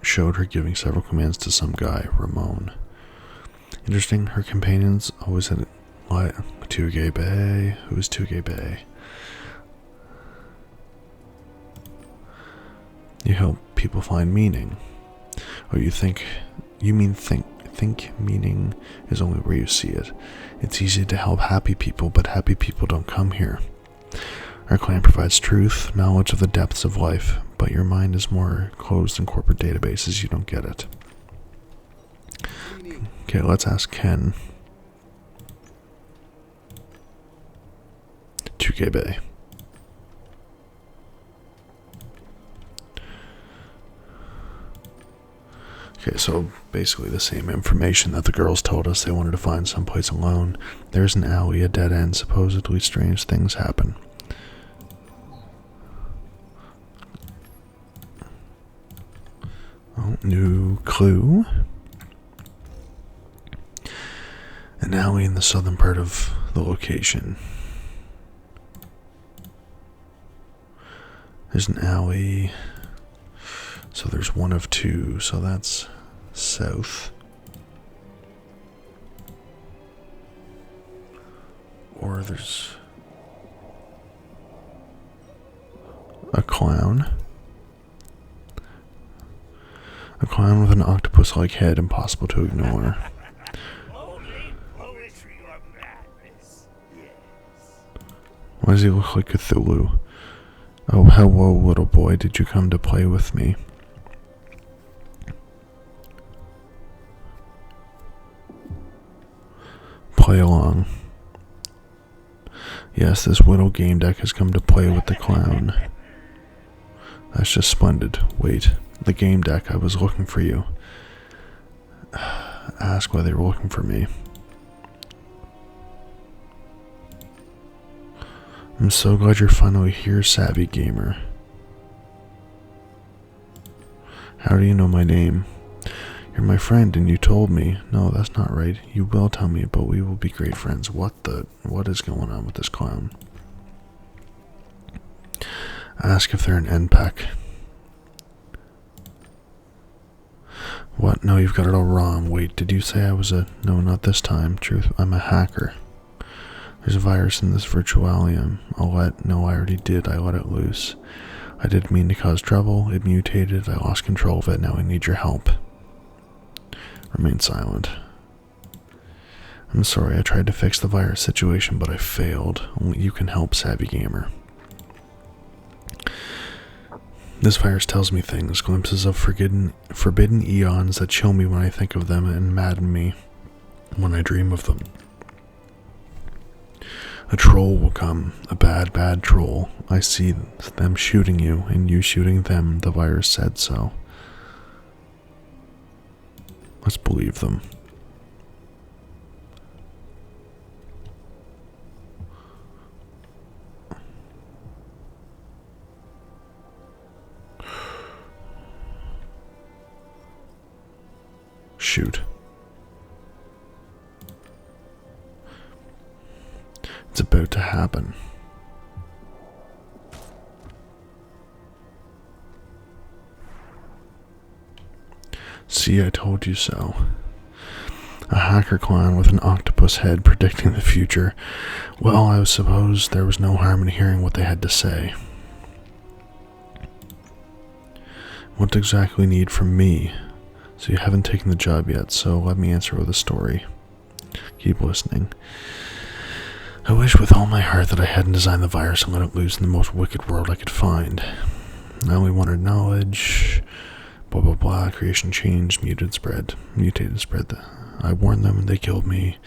showed her giving several commands to some guy, Ramon. Interesting, her companions always had what? Tuge Bay? Who is Tuge Bay? You help people find meaning. Oh, you mean think meaning is only where you see it. It's easy to help happy people, but happy people don't come here. Our clan provides truth, knowledge of the depths of life, but your mind is more closed in corporate databases. You don't get it. Okay, let's ask Ken. 2K Bay. Okay, so basically the same information that the girls told us. They wanted to find someplace alone. There's an alley, a dead end. Supposedly strange things happen. Oh, new clue. An alley in the southern part of the location. There's an alley. So there's one of two, so that's south. Or there's a clown. A clown with an octopus-like head, impossible to ignore. Why does he look like Cthulhu? Oh, hello, little boy. Did you come to play with me? Play along. Yes, this little game deck has come to play with the clown. That's just splendid. Wait, the game deck, I was looking for you. Ask why they were looking for me. I'm so glad you're finally here, savvy gamer. How do you know my name? You're my friend and you told me. No, that's not right. You will tell me, but we will be great friends. What is going on with this clown? Ask if they're an NPEC. What? No, you've got it all wrong. Wait, did you say I was a... No, not this time. Truth, I'm a hacker. There's a virus in this virtualium. No, I already did. I let it loose. I didn't mean to cause trouble. It mutated. I lost control of it. Now I need your help. Remain silent. I'm sorry, I tried to fix the virus situation, but I failed. Only you can help, savvy gamer. This virus tells me things, glimpses of forbidden eons that chill me when I think of them and madden me when I dream of them. A troll will come, a bad, bad troll. I see them shooting you, and you shooting them. The virus said so. Let's believe them. Shoot. It's about to happen. See, I told you so. A hacker clown with an octopus head predicting the future. Well, I suppose there was no harm in hearing what they had to say. What exactly need from me? So you haven't taken the job yet, so let me answer with a story. Keep listening. I wish with all my heart that I hadn't designed the virus and let it loose in the most wicked world I could find. I only wanted knowledge... Blah blah blah, creation changed, mutated spread. I warned them and they killed me,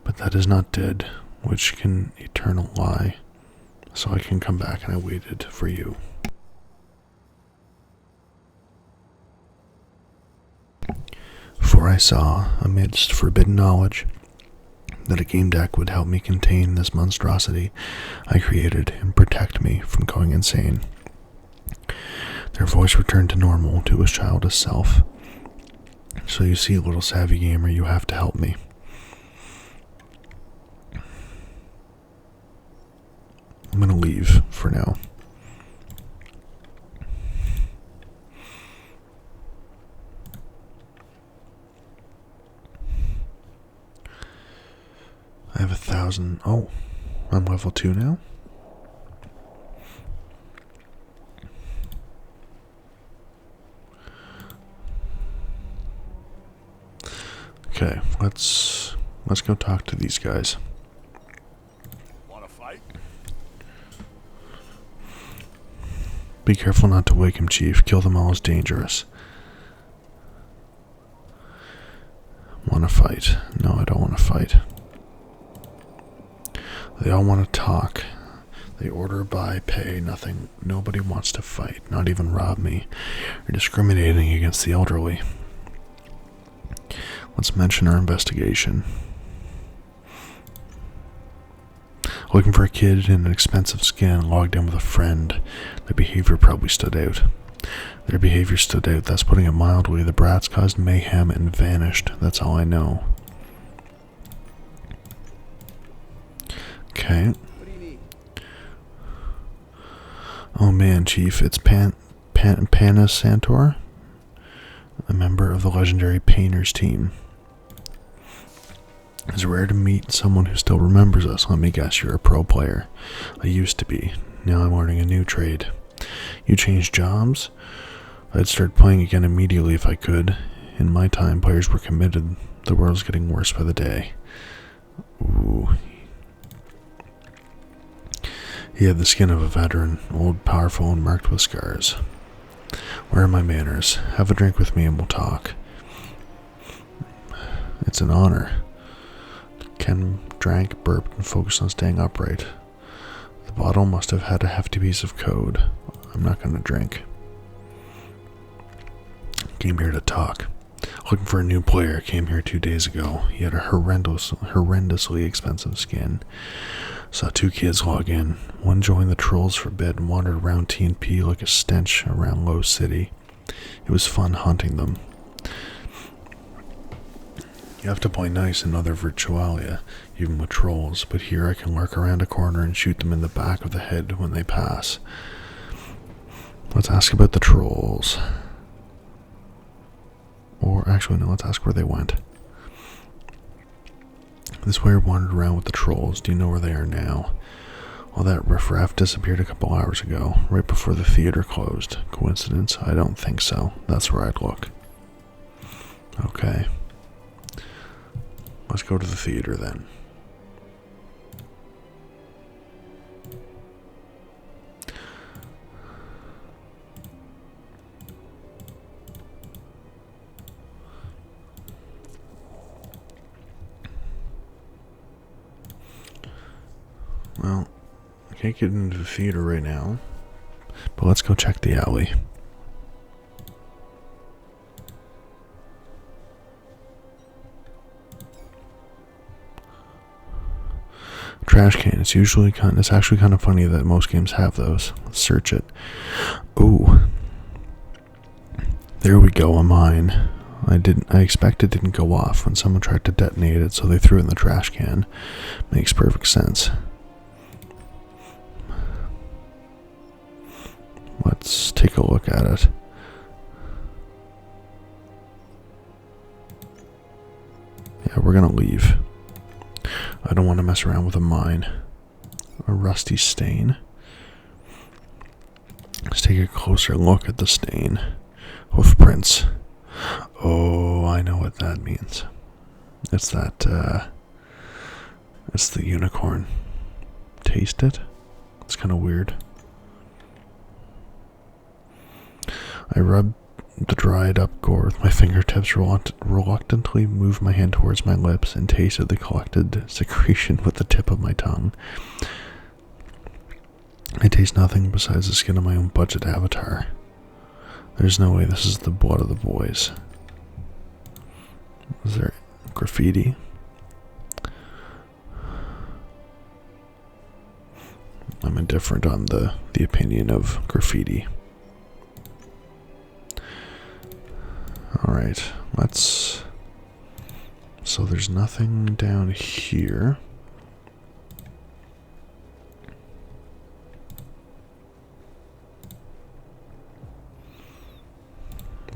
but that is not dead, which can eternal lie. So I can come back and I waited for you. For I saw, amidst forbidden knowledge, that a game deck would help me contain this monstrosity I created and protect me from going insane. Their voice returned to normal, to his childish self. So you see, little savvy gamer, you have to help me. I'm gonna leave for now. I have 1,000. Oh, I'm level 2 now? Okay, let's go talk to these guys. Wanna fight? Be careful not to wake him, Chief. Kill them all is dangerous. Want to fight? No, I don't want to fight. They all want to talk. They order, buy, pay, nothing. Nobody wants to fight, not even rob me. You're discriminating against the elderly. Let's mention our investigation. Looking for a kid in an expensive skin, logged in with a friend. Their behavior probably stood out. That's putting it mildly. The brats caused mayhem and vanished. That's all I know. Okay. What do you need? Oh man, Chief, it's Panis Santor, a member of the legendary Painters team. It's rare to meet someone who still remembers us. Let me guess, you're a pro player. I used to be. Now I'm learning a new trade. You changed jobs? I'd start playing again immediately if I could. In my time, players were committed. The world's getting worse by the day. Ooh. He had the skin of a veteran, old, powerful, and marked with scars. Where are my manners? Have a drink with me and we'll talk. It's an honor. Ken drank, burped, and focused on staying upright. The bottle must have had a hefty piece of code. I'm not going to drink. Came here to talk. Looking for a new player. Came here 2 days ago. He had a horrendously expensive skin. Saw 2 kids log in. One joined the trolls for bed and wandered around TNP like a stench around Low City. It was fun hunting them. You have to play nice in other Virtualia, even with trolls, but here I can lurk around a corner and shoot them in the back of the head when they pass. Let's ask about the trolls. Or actually, no, let's ask where they went. This player wandered around with the trolls. Do you know where they are now? Well, that riffraff disappeared a couple hours ago, right before the theater closed. Coincidence? I don't think so. That's where I'd look. Okay. Let's go to the theater then. Well, I can't get into the theater right now, but let's go check the alley. Trash can. It's actually kind of funny that most games have those. Let's search it. Ooh. There we go, a mine. I expect it didn't go off when someone tried to detonate it, so they threw it in the trash can. Makes perfect sense. Let's take a look at it. Yeah, we're gonna leave. I don't want to mess around with a mine. A rusty stain. Let's take a closer look at the stain. Hoof prints. Oh, I know what that means. It's that, it's the unicorn. Taste it? It's kind of weird. I rub the dried up gore with my fingertips, reluctantly moved my hand towards my lips and tasted the collected secretion with the tip of my tongue. I taste nothing besides the skin of my own budget avatar. There's no way this is the blood of the boys. Is there graffiti? different on the opinion of graffiti. Alright, let's... So there's nothing down here.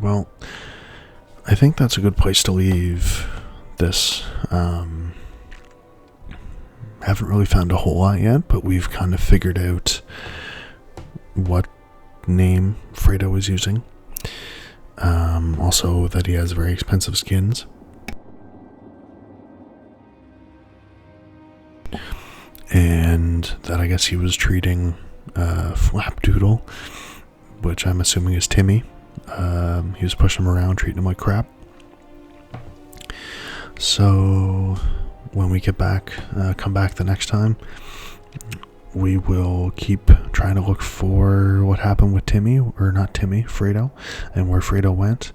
Well, I think that's a good place to leave this. Haven't really found a whole lot yet, but we've kind of figured out what name Fredo is using. Also that he has very expensive skins. And that I guess he was treating Flapdoodle, which I'm assuming is Timmy. He was pushing him around, treating him like crap. So when we get back, come back the next time, we will keep trying to look for what happened with Timmy, or not Timmy, Fredo, and where Fredo went.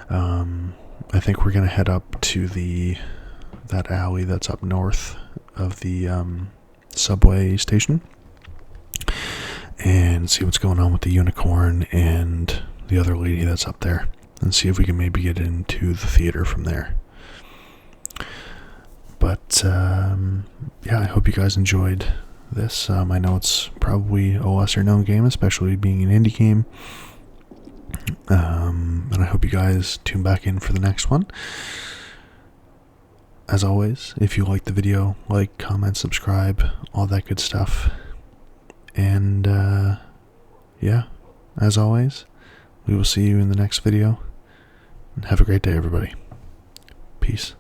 I think we're gonna head up to that alley that's up north of the subway station and see what's going on with the unicorn and the other lady that's up there, and see if we can maybe get into the theater from there. But yeah, I hope you guys enjoyed this. I know it's probably a lesser known game, especially being an indie game. And I hope you guys tune back in for the next one. As always, if you like the video, like, comment, subscribe, all that good stuff. And yeah, as always, we will see you in the next video. And have a great day, everybody. Peace.